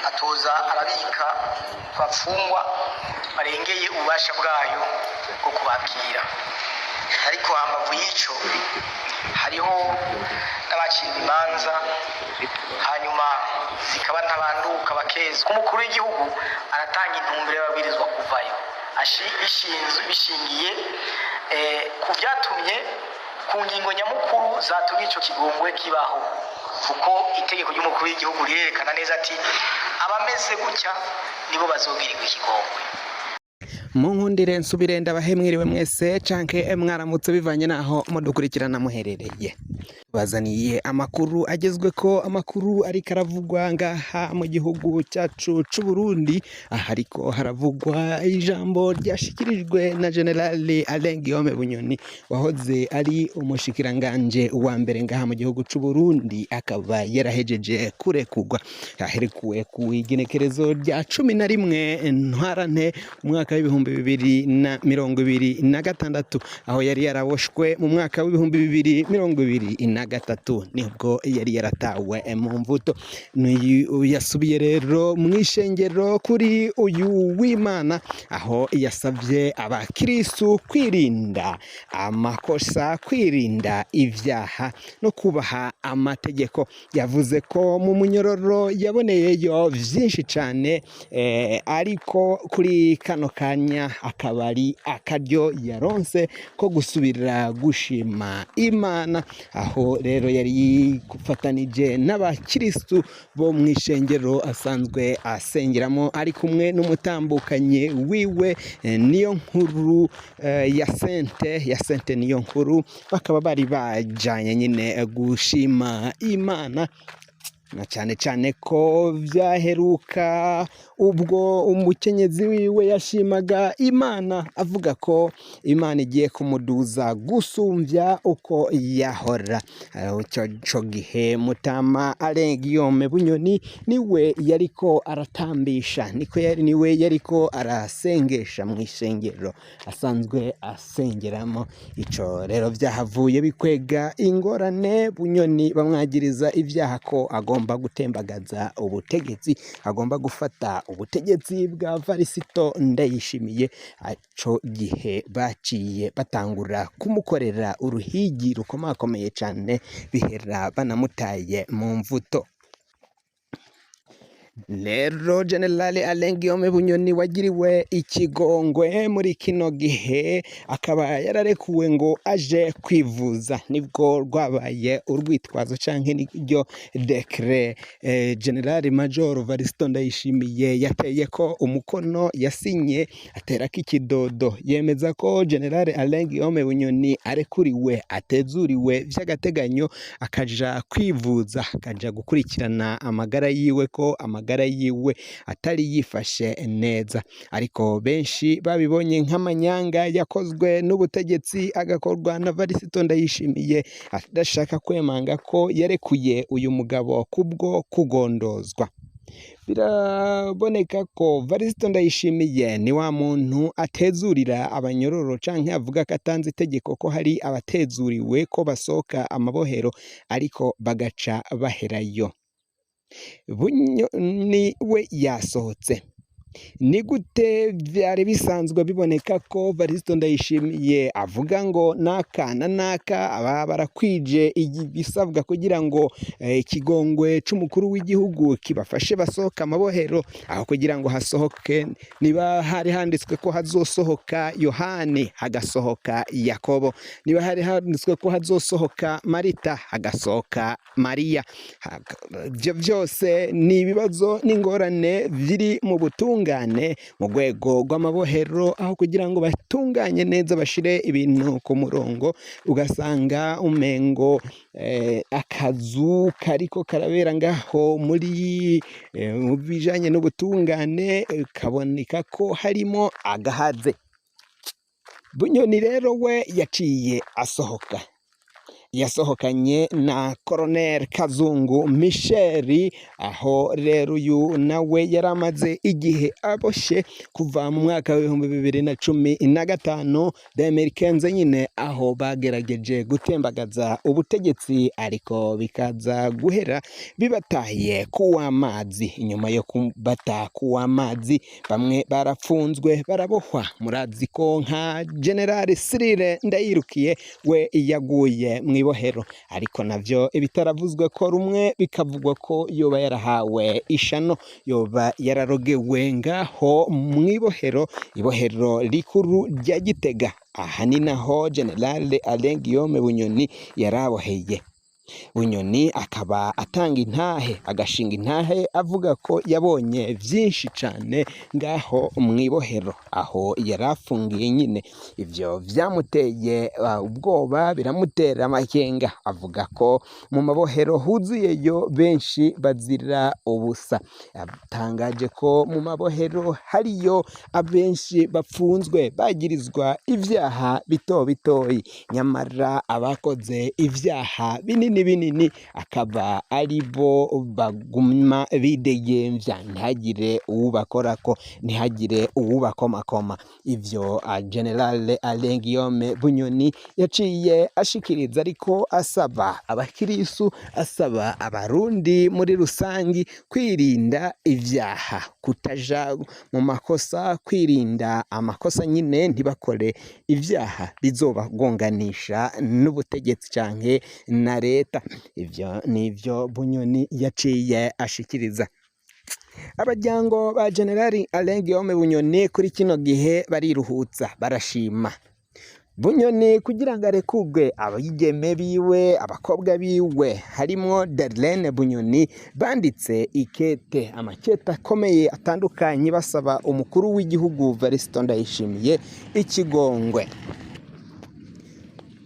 atoza arabika abafungwa barengeye ububasha bwayo bwo kubakira. Ariko hambavu y'ico hariho n'abacira imanza hanyuma zikaba ntabanduka bakeza. Umukuru w'igihugu aratanga intumbero y'ababwirizwa kuvayo bishingiye ku vyatumye ku ngingo nyamukuru zatumye ico kigongwe kibaho, kuko itegeko ry'umukuru w'igihugu rirerekana neza ati abameze gutya nibo bazogirirwa ikigongwe. Munkundire nsubire ndabahemwiriwe mwese canke mwaramutse bivanye naho mudukurikirana muherereye. Bazaniye amakuru agezwe ko amakuru ariko aravugwa ngaha mu gihugu cyacu c'u Burundi, hariko haravugwa ijambo ryashikirijwe na General Alain Guillaume Bunyoni wahoze ari umushikiranganje wa mbere ngaha mu gihugu c'u Burundi, akaba yarahejeje kurekugwa. Yaherekuwe ku igenekerezo rya 11 ntwarante umwaka w'ibihumbi 2026, aho yari yaraboshwe mu mwaka w'ibihumbi 2023 nibwo yari yaratawe mu mvuto. Yasubiye rero mw'ishengero kuri uyu w'Imana, aho yasabye abakirisu kwirinda amakosa, kwirinda ivyaha no kubaha amategeko. Yavuze ko mu munyororo yaboneyeyo vyinshi cane, ariko kuri kano kanya akabari akaryo yaronse ko gusubira gushima Imana, aho rero yari gufatanije n'abakiristu bo mw'ishengero asanzwe asengeramo, ari kumwe n'umutambukanye wiwe Niyonkuru Yasente Niyonkuru, bakaba bari bajanye nyine gushima Imana, na cyane ko vyaheruka ubwo umukenyezi wiwe yashimaga Imana avuga ko Imana igiye kumuduza gusumvya uko yahora. Ico gihe Mutama Alain Guillaume Bunyoni niwe yariko aratambisha, niwe yariko arasengesha mw'ishengero asanzwe asengeramo. Ico rero vyahavuye bikwega ingorane. Bunyoni bamwagiriza ivyaha ko agomba gutembagaza ubutegetsi, agomba gufata ubutegetsi bwa Varisito Ndayishimiye. Ico gihe baciye batangura kumukorera uruhigi rukomakomeye cane, bihera banamutaye mu mvuto. Rero General Alain Guillaume Bunyoni wagiriwe ikigongwe muri kino gihe akaba yararekuwe ngo aje kwivuza, nibwo rwabaye urwitwazo canke niryo decret General Major Varisito Ndayishimiye yateye ko umukono, yasinye aterako ikidodo, yemeza ko General Alain Guillaume Bunyoni arekuriwe, atezuriwe vy'agateganyo akaja kwivuza, akaja gukurikirana amagara yiwe, ko amagara yiwe atari yifashe neza. Ariko benshi babibonye nk'amanyanga yakozwe n'ubutegetsi, agakorwa na Varisito Ndayishimiye adashaka kwemanga ko yarekuye uyu mugabo kubwo kugondozwa. Biraboneka ko Varisito Ndayishimiye ni wa muntu atezurira abanyororo, canke avuga ko atanze itegeko ko hari abatezuriwe ko basohoka amabohero ariko bagaca baherayo. Bunyoni we yasohotse. Ni gute vyari bisanzwe biboneka ko Varisito Ndayishimiye avuga ngo naka na naka aba barakwije ibisabwa kugira ngo ikigongwe c'umukuru w'igihugu kibafashe basohoka amabohero, aho kugira ngo hasohoke, niba hari handitswe ko hazosohoka Yohani hagasohoka Yakobo, niba hari handitswe ko hazosohoka Marita hagasohoka Mariya. Vyose ni ibibazo n'ingorane biri mu butunga mu rwego rw'amabohero, aho kugira ngo batunganye neza bashire ibintu ku murongo, ugasanga umengo akazu kariko karabera ngaho muri bijanye n'ubutungane kaboneka ko harimo agahaze. Bunyoni rero we yaciye asohoka. yasohokanye na Colonel Kazungu Michel, aho rero uyu nawe yari amaze igihe aboshe kuva mu mwaka w'ibihumbi 2015 Amerikenze nyine, aho bagerageje gutembagaza ubutegetsi ariko bikaza guhera bibatahiye kuw'amazi. Inyuma yo kubata kuw'amazi bamwe barafunzwe barabohwa. Murazi ko nka General Cyril Ndayirukiye we yaguye mu ibohero, ariko navyo ibitaravuzwe ko rumwe, bikavugwa ko yoba yarahawe ishano, yoba yararogewe ngaho mu ibohero rikuru rya Gitega. Aha ni naho General Alain Guillaume Bunyoni yaraboheye. Bunyoni akaba atanga intahe, agashinga intahe avuga ko yabonye vyinshi cane ngaho mwibohero aho yarafungiye nyine. Ivyo vyamuteye ubwoba, biramutera amakenga. Avuga ko mu mabohero huzuyeyo benshi bazira ubusa. Yatangaje ko mu mabohero hariyo abenshi bapfunzwe bagirizwa ivyaha bito bitoyi, nyamara abakoze ivyaha binini akaba ari bo baguma bidegemvya, ntihagire uwubakorako, ntihagire uwubakomakoma. Ivyo General Alain Guillaume Bunyoni yaciye ashikiriza, ariko asaba abakirisu, asaba abarundi muri rusangi kwirinda ivyaha, kutaja mu makosa, kwirinda amakosa nyine, ntibakore ivyaha bizobagonganisha n'ubutegetsi canke na leta. Ivyo nivyo Bunyoni yaciye ashikiriza. Abajyango ba General Alain Guillaume Bunyoni kuri kino gihe bariruhutsa, barashima Bunyoni kugira ngo arekugwe. Abigeme biwe, abakobwa biwe harimwo Darlene Bunyoni banditse ikete, amakete akomeye atandukanye basaba umukuru w'igihugu Variston Ndayishimiye ikigongwe.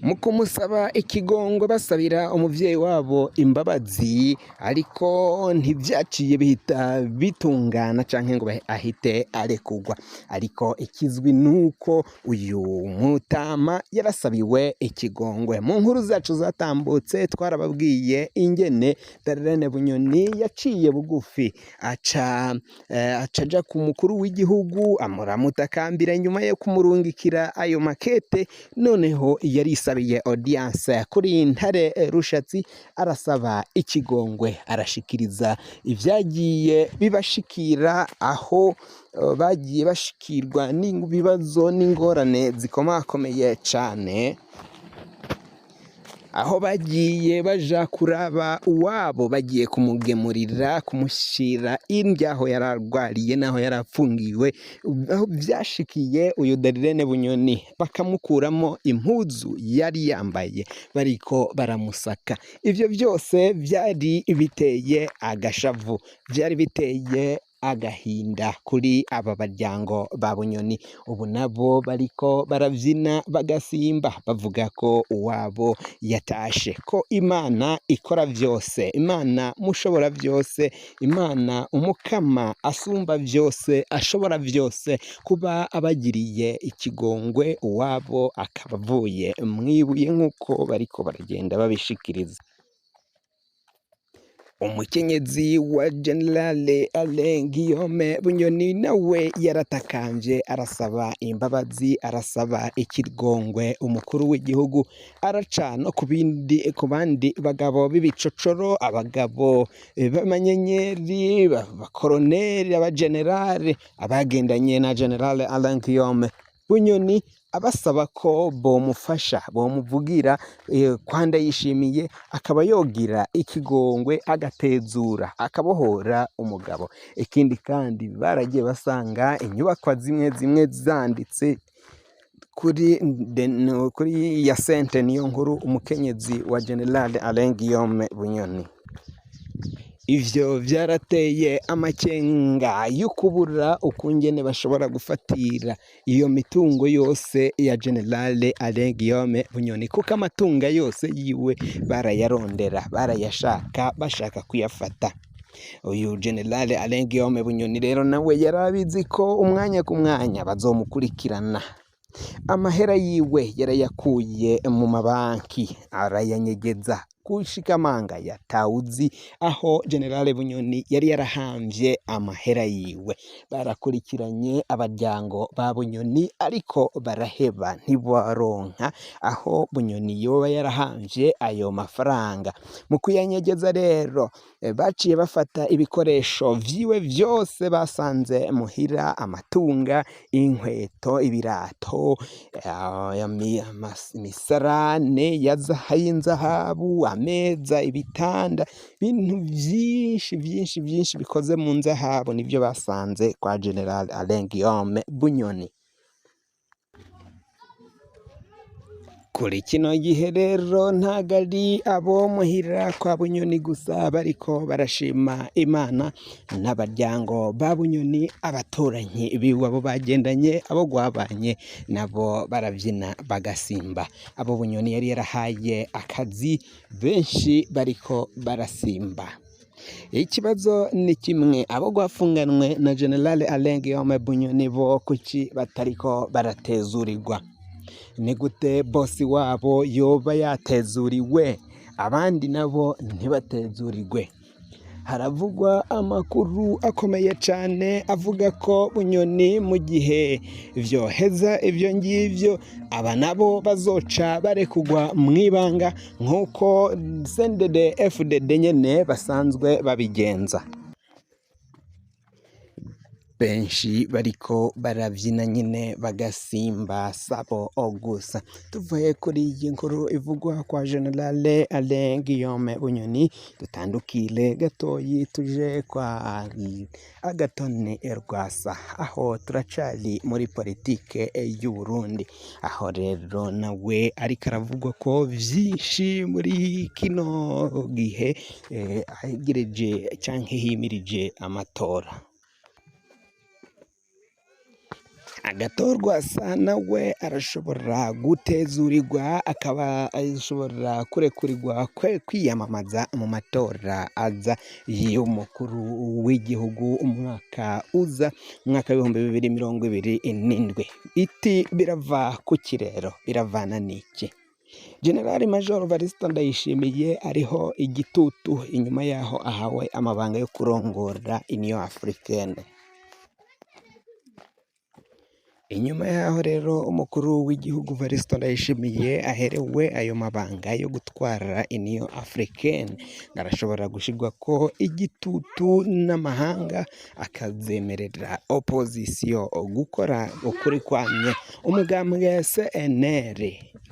Mu kumusaba ikigongwe basabira umuvyeyi wabo imbabazi, ariko ntivyaciye bihita bitungana canke ngo ahite arekugwa. Ariko ikizwi nuko uyu mutama yarasabiwe ikigongwe. Mu nkuru zacu zatambutse twarababwiye ingene Darlene Bunyoni yaciye bugufi acaja ku mukuru w'igihugu amuramutakambira nyuma yo kumurungikira ayo makete. Noneho yari sabiye audience kuri Ntare Rushatsi, arasaba ikigongwe, arashikiriza ivyagiye bibashikira, aho bagiye bashikirwa n'ibibazo n'ingorane zikomakomeye cane, aho bagiye baja kuraba uwabo, bagiye kumugemurira, kumushira indya aho yararwariye naho yarapfungiwe. Aho vyashikiye uyu Darlene Bunyoni bakamukuramo impuzu yari yambaye, bariko baramusaka. Ivyo byose vyari biteye agashavu, vyari biteye agahinda kuri aba baryango ba Bunyoni. Ubu nabo bariko baravyina bagasimba, bavuga ko uwabo yatashe, ko Imana ikora vyose, Imana mushobora vyose, Imana umukama asumba vyose, ashobora vyose, kuba abagiriye ikigongwe uwabo akaba avuye mwibuye nk'uko bariko baragenda babishikiriza. Umukenyezi wa General Alain Guillaume Bunyoni nawe yaratakanje, arasaba imbabazi, arasaba ikigongwe umukuru w'igihugu, araca no ku bandi bagabo b'ibicocoro, abagabo b'amanyenyeri, abakoroneri, abagenerale, abagendanye na General Alain Guillaume Bunyoni, abasaba ko bomufasha, bomuvugira kwa Ndayishimiye akaba yogira ikigongwe, agatezura, akabohora umugabo. Ikindi kandi baragiye basanga inyubakwa zimwe zanditse kuri ya Sente Niyonkuru, umukenyezi wa General Alain Guillaume Bunyoni. Ivyo vyarateye amakenga y'ukubura ukungene bashobora gufatira iyo mitungo yose ya General Alain Guillaume Bunyoni, kuko amatunga yose yiwe barayarondera, barayashaka, bashaka kuyafata. Uyu General Alain Guillaume Bunyoni rero nawe yarabizi ko umwanya ku mwanya bazomukurikirana, amahera yiwe yarayakuye mu mabanki arayanyegeza kushikamanga yatawuzi aho General Bunyoni yari yarahamvye amahera yiwe. Barakurikiranye abaryango ba Bunyoni ariko baraheba ntibaronka aho Bunyoni yoba yarahamvye ayo mafaranga. Mu kuyanyegeza rero baciye bafata ibikoresho vyiwe vyose basanze muhira, amatunga, inkweto, ibirato, imisarane y'inzahabu, ameza, ibitanda, ibintu vyinshi bikoze mu nzahabu nivyo basanze kwa General Alain Guillaume Bunyoni. Kuri kino gihe rero ntago ari abo muhira kwa Bunyoni gusa bariko barashima Imana, n'abaryango ba Bunyoni, abaturanyi biwe abo bagendanye, abo gwabanye nabo baravyina bagasimba. Abo Bunyoni yari yarahaye akazi benshi bariko barasimba. Ikibazo ni kimwe, abo gwafunganwe na General Alain Guillaume Bunyoni bo kuki batariko baratezurirwa? Ni gute bosi wabo yoba yatezuriwe abandi nabo ntibatezurirwe? Haravugwa amakuru akomeye cyane avuga ko Bunyoni mu gihe vyoheza ivyo ngivyo aba nabo bazoca barekugwa mwibanga nk'uko CNDD FDD nyene basanzwe babigenza. Benshi bariko baravyina nyine bagasimba sabo gusa. Tuvuye kuri iyi nkuru ivugwa kwa General Alain Guillaume Bunyoni, dutandukire gatoyi tuje kwa Agathon Rwasa, aho turacari muri politike y'u Burundi, aho rero nawe ariko aravugwa ko vyinshi muri kino gihe ahegereje canke himirije amatora. Agathon Rwasa nawe arashobora gutezurirwa, akaba ashobora kurekurirwa kwiyamamaza mu matora aza y'umukuru w'igihugu umwaka uza, umwaka w'2027. Iti birava ku kirero, biravana n'iki? General Major Variston Ndayishimiye ariho igitutu inyuma yaho ahawe amabanga yo kurongora Union Africaine. Inyuma yaho rero umukuru w'igihugu Variston Ndayishimiye aherewe ayo mabanga yo gutwara Union Africaine, arashobora gushirwa ko igitutu n'amahanga akazemerera opposition gukora ukuri kwamye. Umugambwe CNL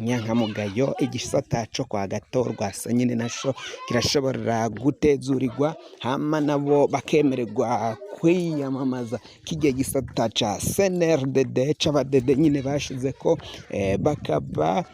nyankamugayo igisata co kwa Agathon Rwasa nyine nasho kirashobora gutezurirwa, hama nabo bakemererwa kwiyamamaza. Kijya gisata ca CNRDD c'abadede nyine bashize ko bakaba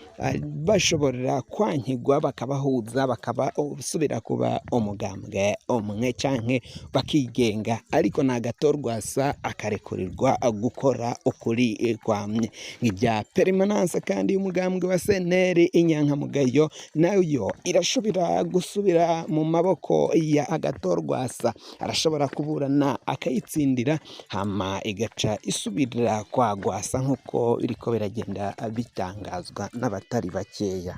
bashobora kwankigwa, bakabahuza, bakaba usubira kuba umugambwe umwe canke bakigenga, ariko na Agathon Rwasa akarekurirwa gukora ukuri kwamye. Nk'ibya permanence kandi y'umugambwe wa CNL inyankamugayo nayo irashobora gusubira mu maboko ya Agathon Rwasa, arashobora kuburana akayitsindira, hama igaca isubira kwa Rwasa nk'uko biriko biragenda bitangazwa n'abatari bakeya.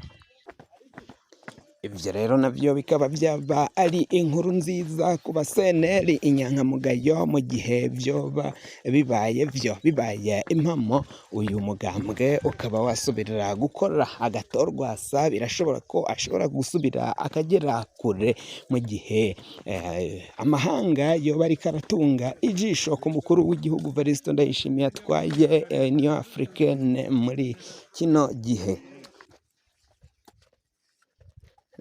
Ivyo rero navyo bikaba byaba ari inkuru nziza ku ba CNL inyankamugayo, mu gihe vyoba bibaye impamo uyu mugambwe ukaba wasubirira gukora Agathon Rwasa. Birashobora ko ashobora gusubira akagera kure, mu gihe amahanga yoba ariko aratunga ijisho ku mukuru w'igihugu Variston Ndayishimiye atwaye Union Africaine muri kino gihe.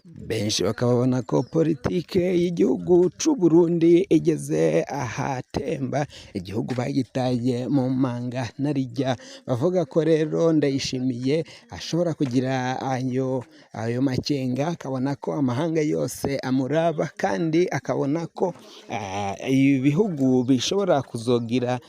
Benshi bakababona ko politike y'igihugu c'u Burundi igeze ahatemba, igihugu bagitaye mu manga narijya. Bavuga ko rero Ndayishimiye ashobora kugira ayo makenga, akabona ko amahanga yose amuraba, kandi akabona ko ibihugu bishobora kuzogira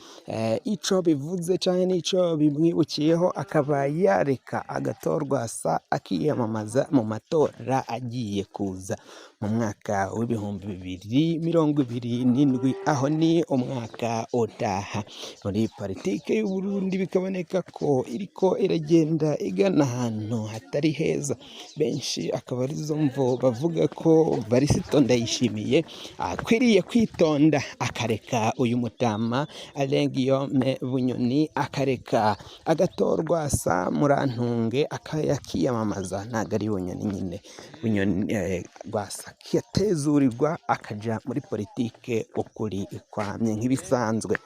ico bivuze canke n'ico bimwibukiyeho, akaba yareka Agathon Rwasa akiyamamaza mu matora agiye kuza mu mwaka w'ibihumbi 2027, aho ni umwaka utaha. Muri politike y'u Burundi bikaboneka ko iriko iragenda igana ahantu hatari heza, benshi akaba arizo mvo bavuga ko Varisito Ndayishimiye akwiriye kwitonda akareka uyu mutama Alain Guillaume Bunyoni, akareka agatorwa sa Murantunge akiyamamaza. Ntago ari Bunyoni nyine, Bunyoni Rwasa kiyatezurirwa akaja muri politike ukuri kwamye nk'ibisanzwe.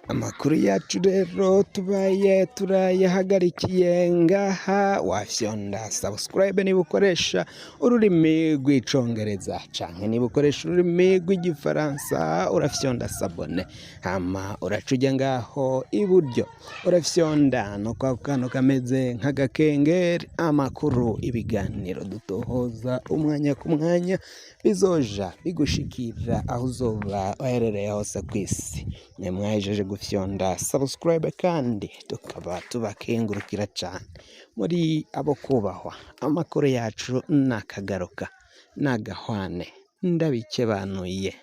Amakuru yacu rero tubaye turayahagarikiye ngaha. Wafyonda subscribe niba ukoresha ururimi rw'icongereza, canke niba ukoresha ururimi rw'igifaransa urafyonda sabone, hama uracuja ngaho iburyo urafyonda no kwa kano kameze nk'agakengeri. Amakuru, ibiganiro dutohoza umwanya ku mwanya bizoja bigushikira aho uzoba uherereye hose kw'isi. Mwahejeje gufyonda subscribe kandi tukaba tubakengurukira cane, muri abo kubahwa. Amakuru yacu nakagaruka nagahwane ndabikebanuye.